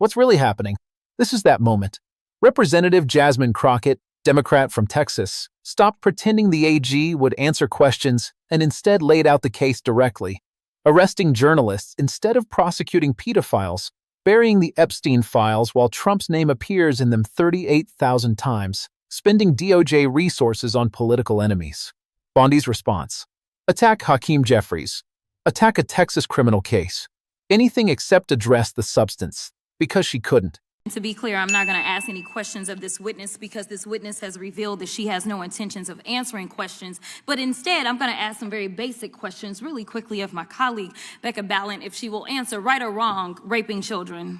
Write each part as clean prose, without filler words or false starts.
What's really happening? This is that moment. Representative Jasmine Crockett, Democrat from Texas, stopped pretending the AG would answer questions and instead laid out the case directly, arresting journalists instead of prosecuting pedophiles, burying the Epstein files while Trump's name appears in them 38,000 times, spending DOJ resources on political enemies. Bondi's response: attack Hakeem Jeffries, attack a Texas criminal case, anything except address the substance, because she couldn't. To be clear, I'm not going to ask any questions of this witness because this witness has revealed that she has no intentions of answering questions. But instead, I'm going to ask some very basic questions really quickly of my colleague, Becca Ballant, if she will answer: right or wrong, raping children?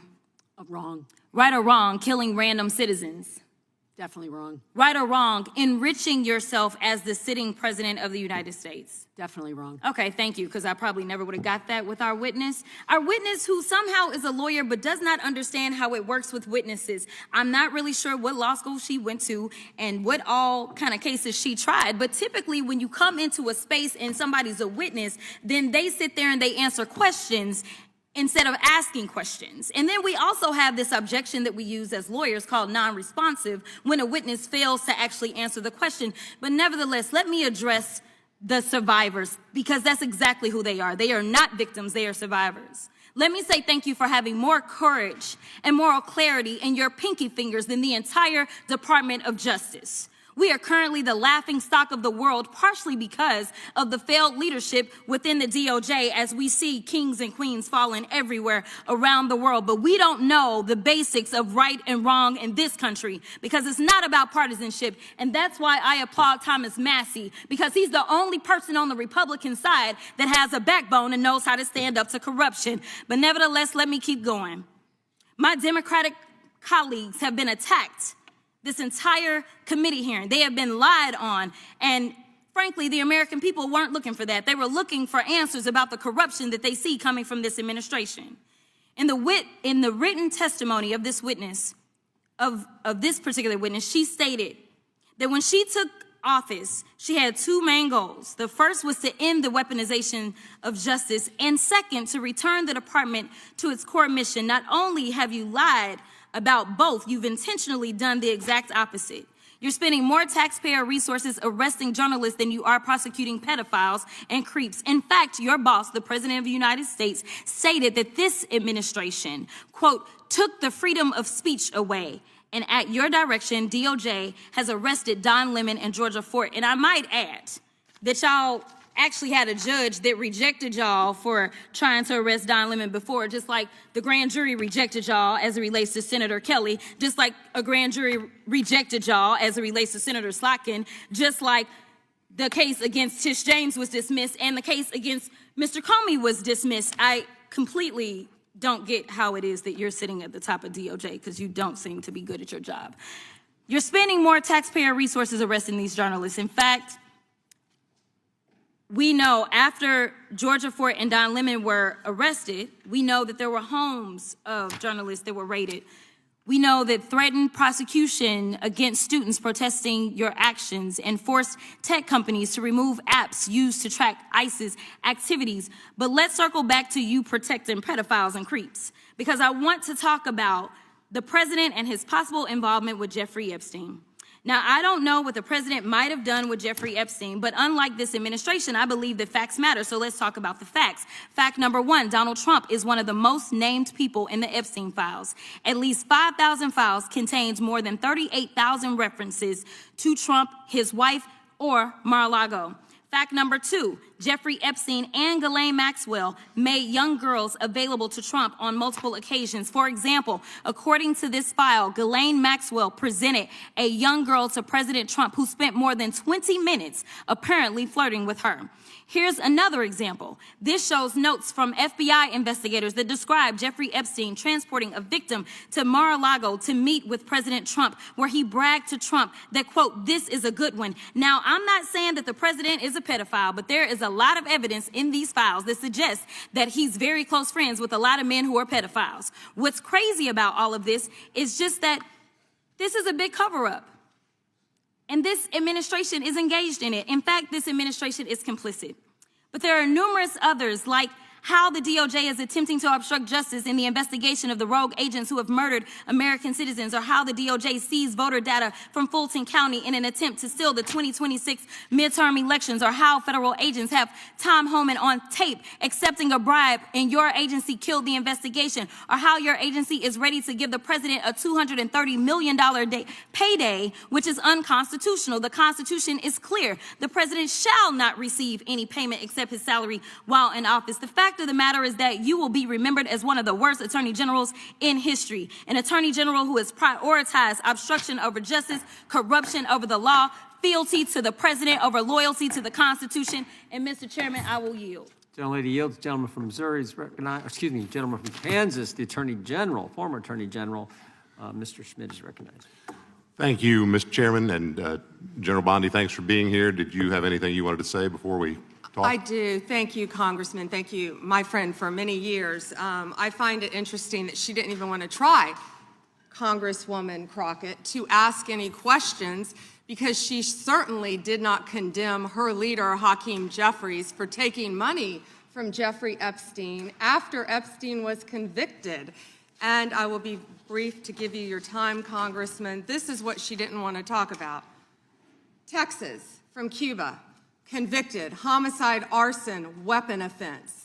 Wrong. Right or wrong, killing random citizens? Definitely wrong. Right or wrong, enriching yourself as the sitting president of the United States? Definitely wrong. Okay, thank you, because I probably never would have got that with our witness. Our witness, who somehow is a lawyer but does not understand how it works with witnesses. I'm not really sure what law school she went to and what all kind of cases she tried, but typically when you come into a space and somebody's a witness, then they sit there and they answer questions instead of asking questions. And then we also have this objection that we use as lawyers called non-responsive, when a witness fails to actually answer the question. But nevertheless, let me address the survivors, because that's exactly who they are. They are not victims, they are survivors. Let me say thank you for having more courage and moral clarity in your pinky fingers than the entire Department of Justice. We are currently the laughing stock of the world, partially because of the failed leadership within the DOJ, as we see kings and queens falling everywhere around the world. But we don't know the basics of right and wrong in this country, because it's not about partisanship. And that's why I applaud Thomas Massie, because he's the only person on the Republican side that has a backbone and knows how to stand up to corruption. But nevertheless, let me keep going. My Democratic colleagues have been attacked this entire committee hearing. They have been lied on, and frankly, the American people weren't looking for that. They were looking for answers about the corruption that they see coming from this administration. In the written testimony of this witness, of this particular witness, she stated that when she took office, she had two main goals. The first was to end the weaponization of justice, and second, to return the department to its core mission. Not only have you lied about both, you've intentionally done the exact opposite. You're spending more taxpayer resources arresting journalists than you are prosecuting pedophiles and creeps. In fact, your boss, the President of the United States, stated that this administration, quote, took the freedom of speech away. And at your direction, DOJ has arrested Don Lemon and Georgia Fort. And I might add that y'all actually had a judge that rejected y'all for trying to arrest Don Lemon before, just like the grand jury rejected y'all as it relates to Senator Kelly, just like a grand jury rejected y'all as it relates to Senator Slotkin, just like the case against Tish James was dismissed and the case against Mr. Comey was dismissed. I completely don't get how it is that you're sitting at the top of DOJ, because you don't seem to be good at your job. You're spending more taxpayer resources arresting these journalists. In fact, we know after Georgia Fort and Don Lemon were arrested, we know that there were homes of journalists that were raided. We know that threatened prosecution against students protesting your actions and forced tech companies to remove apps used to track ISIS activities. But let's circle back to you protecting pedophiles and creeps, because I want to talk about the president and his possible involvement with Jeffrey Epstein. Now, I don't know what the president might have done with Jeffrey Epstein, but unlike this administration, I believe that facts matter, so let's talk about the facts. Fact number one, Donald Trump is one of the most named people in the Epstein files. At least 5,000 files contains more than 38,000 references to Trump, his wife, or Mar-a-Lago. Fact number two, Jeffrey Epstein and Ghislaine Maxwell made young girls available to Trump on multiple occasions. For example, according to this file, Ghislaine Maxwell presented a young girl to President Trump who spent more than 20 minutes apparently flirting with her. Here's another example. This shows notes from FBI investigators that describe Jeffrey Epstein transporting a victim to Mar-a-Lago to meet with President Trump, where he bragged to Trump that, quote, this is a good one. Now, I'm not saying that the president is a pedophile, but there is a lot of evidence in these files that suggests that he's very close friends with a lot of men who are pedophiles. What's crazy about all of this is just that this is a big cover-up. And this administration is engaged in it. In fact, this administration is complicit. But there are numerous others, like how the DOJ is attempting to obstruct justice in the investigation of the rogue agents who have murdered American citizens, or how the DOJ seized voter data from Fulton County in an attempt to steal the 2026 midterm elections, or how federal agents have Tom Homan on tape accepting a bribe and your agency killed the investigation, or how your agency is ready to give the president a $230 million payday, which is unconstitutional. The Constitution is clear. The president shall not receive any payment except his salary while in office. The fact of the matter is that you will be remembered as one of the worst attorney generals in history. An attorney general who has prioritized obstruction over justice, corruption over the law, fealty to the president over loyalty to the Constitution. And Mr. Chairman, I will yield. Gentlelady yields. Gentleman from Missouri is recognized. Excuse me, gentleman from Kansas, the Attorney General, former Attorney General, Mr. Schmidt is recognized. Thank you, Mr. Chairman, and General Bondi, thanks for being here. Did you have anything you wanted to say before we talk? I do. Thank you, Congressman. Thank you, my friend, for many years. I find it interesting that she didn't even want to try, Congresswoman Crockett, to ask any questions, because she certainly did not condemn her leader, Hakeem Jeffries, for taking money from Jeffrey Epstein after Epstein was convicted. And I will be brief to give you your time, Congressman. This is what she didn't want to talk about. Texas, from Cuba, convicted, homicide, arson, weapon offense.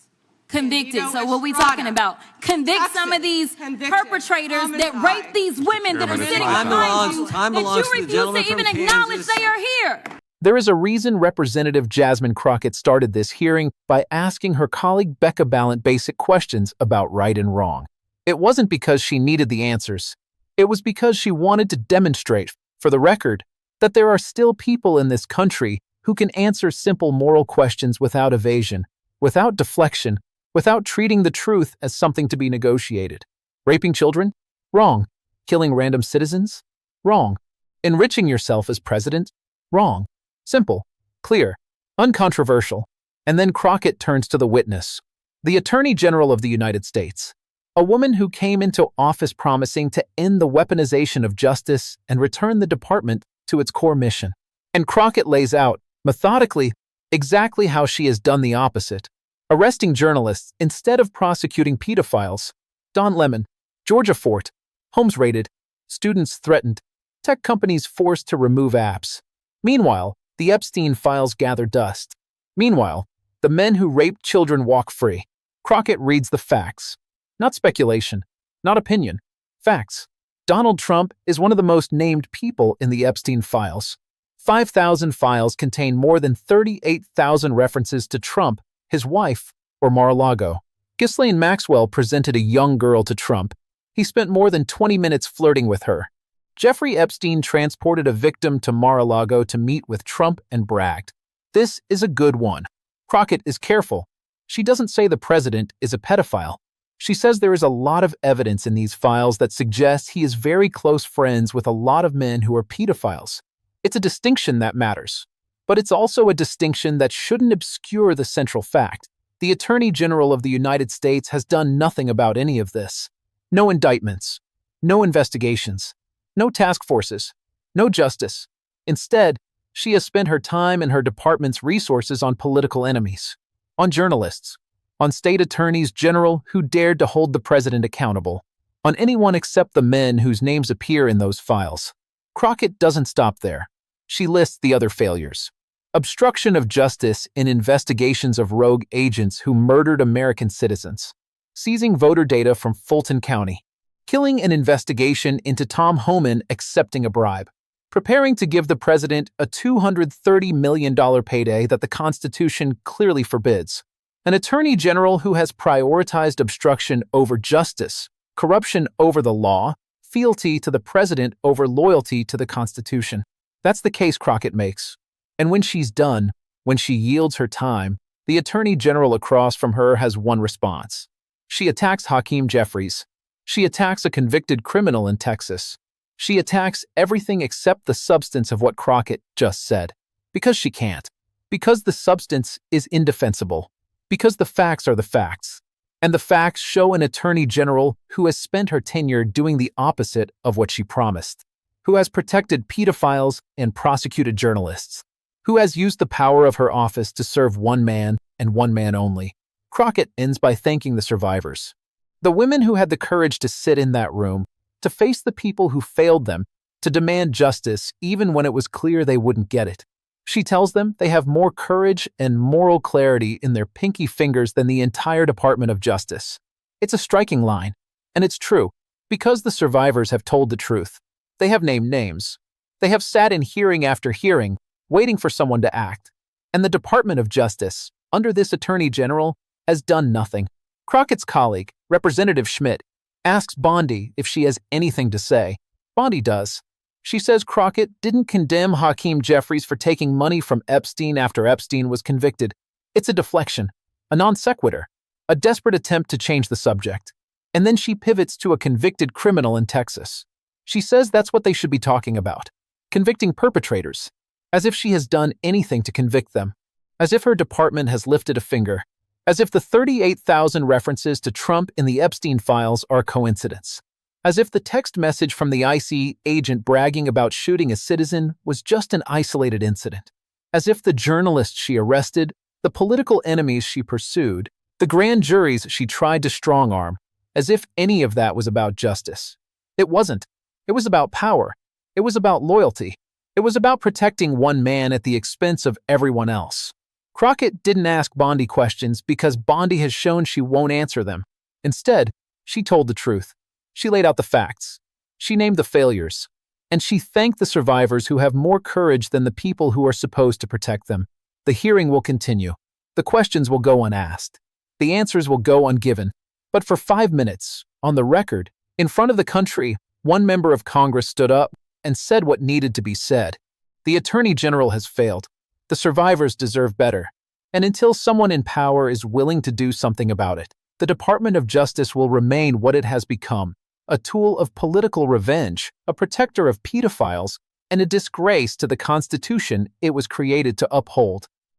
Convicted. So what we talking about? Convict Texas, some of these convicted, perpetrators that homicide. rape these women that are Chairman, sitting time behind belongs- you, time that belongs you to the refuse gentleman to even from acknowledge Kansas. they are here. There is a reason Representative Jasmine Crockett started this hearing by asking her colleague Becca Balint basic questions about right and wrong. It wasn't because she needed the answers. It was because she wanted to demonstrate, for the record, that there are still people in this country who can answer simple moral questions without evasion, without deflection, without treating the truth as something to be negotiated. Raping children? Wrong. Killing random citizens? Wrong. Enriching yourself as president? Wrong. Simple, clear, uncontroversial. And then Crockett turns to the witness, the Attorney General of the United States, a woman who came into office promising to end the weaponization of justice and return the department to its core mission. And Crockett lays out, methodically, exactly how she has done the opposite, arresting journalists instead of prosecuting pedophiles. Don Lemon, Georgia Fort, homes raided, students threatened, tech companies forced to remove apps. Meanwhile, the Epstein files gather dust. Meanwhile, the men who raped children walk free. Crockett reads the facts. Not speculation, not opinion. Facts. Donald Trump is one of the most named people in the Epstein files. 5,000 files contain more than 38,000 references to Trump, his wife, or Mar-a-Lago. Ghislaine Maxwell presented a young girl to Trump. He spent more than 20 minutes flirting with her. Jeffrey Epstein transported a victim to Mar-a-Lago to meet with Trump and bragged. This is a good one. Crockett is careful. She doesn't say the president is a pedophile. She says there is a lot of evidence in these files that suggests he is very close friends with a lot of men who are pedophiles. It's a distinction that matters. But it's also a distinction that shouldn't obscure the central fact. The Attorney General of the United States has done nothing about any of this. No indictments. No investigations. No task forces. No justice. Instead, she has spent her time and her department's resources on political enemies, on journalists, on state attorneys general who dared to hold the president accountable, on anyone except the men whose names appear in those files. Crockett doesn't stop there. She lists the other failures. Obstruction of justice in investigations of rogue agents who murdered American citizens. Seizing voter data from Fulton County. Killing an investigation into Tom Homan accepting a bribe. Preparing to give the president a $230 million payday that the Constitution clearly forbids. An attorney general who has prioritized obstruction over justice, corruption over the law, fealty to the president over loyalty to the Constitution. That's the case Crockett makes. And when she's done, when she yields her time, the attorney general across from her has one response. She attacks Hakeem Jeffries. She attacks a convicted criminal in Texas. She attacks everything except the substance of what Crockett just said. Because she can't. Because the substance is indefensible. Because the facts are the facts. And the facts show an attorney general who has spent her tenure doing the opposite of what she promised. Who has protected pedophiles and prosecuted journalists. Who has used the power of her office to serve one man and one man only. Crockett ends by thanking the survivors. The women who had the courage to sit in that room, to face the people who failed them, to demand justice even when it was clear they wouldn't get it. She tells them they have more courage and moral clarity in their pinky fingers than the entire Department of Justice. It's a striking line, and it's true, because the survivors have told the truth. They have named names. They have sat in hearing after hearing, waiting for someone to act. And the Department of Justice, under this Attorney General, has done nothing. Crockett's colleague, Representative Schmidt, asks Bondi if she has anything to say. Bondi does. She says Crockett didn't condemn Hakeem Jeffries for taking money from Epstein after Epstein was convicted. It's a deflection, a non sequitur, a desperate attempt to change the subject. And then she pivots to a convicted criminal in Texas. She says that's what they should be talking about, convicting perpetrators, as if she has done anything to convict them, as if her department has lifted a finger, as if the 38,000 references to Trump in the Epstein files are coincidence, as if the text message from the IC agent bragging about shooting a citizen was just an isolated incident, as if the journalists she arrested, the political enemies she pursued, the grand juries she tried to strong-arm, as if any of that was about justice. It wasn't. It was about power. It was about loyalty. It was about protecting one man at the expense of everyone else. Crockett didn't ask Bondi questions because Bondi has shown she won't answer them. Instead, she told the truth. She laid out the facts. She named the failures. And she thanked the survivors who have more courage than the people who are supposed to protect them. The hearing will continue. The questions will go unasked. The answers will go ungiven. But for 5 minutes, on the record, in front of the country, one member of Congress stood up and said what needed to be said. The Attorney General has failed. The survivors deserve better. And until someone in power is willing to do something about it, the Department of Justice will remain what it has become, a tool of political revenge, a protector of pedophiles, and a disgrace to the Constitution it was created to uphold.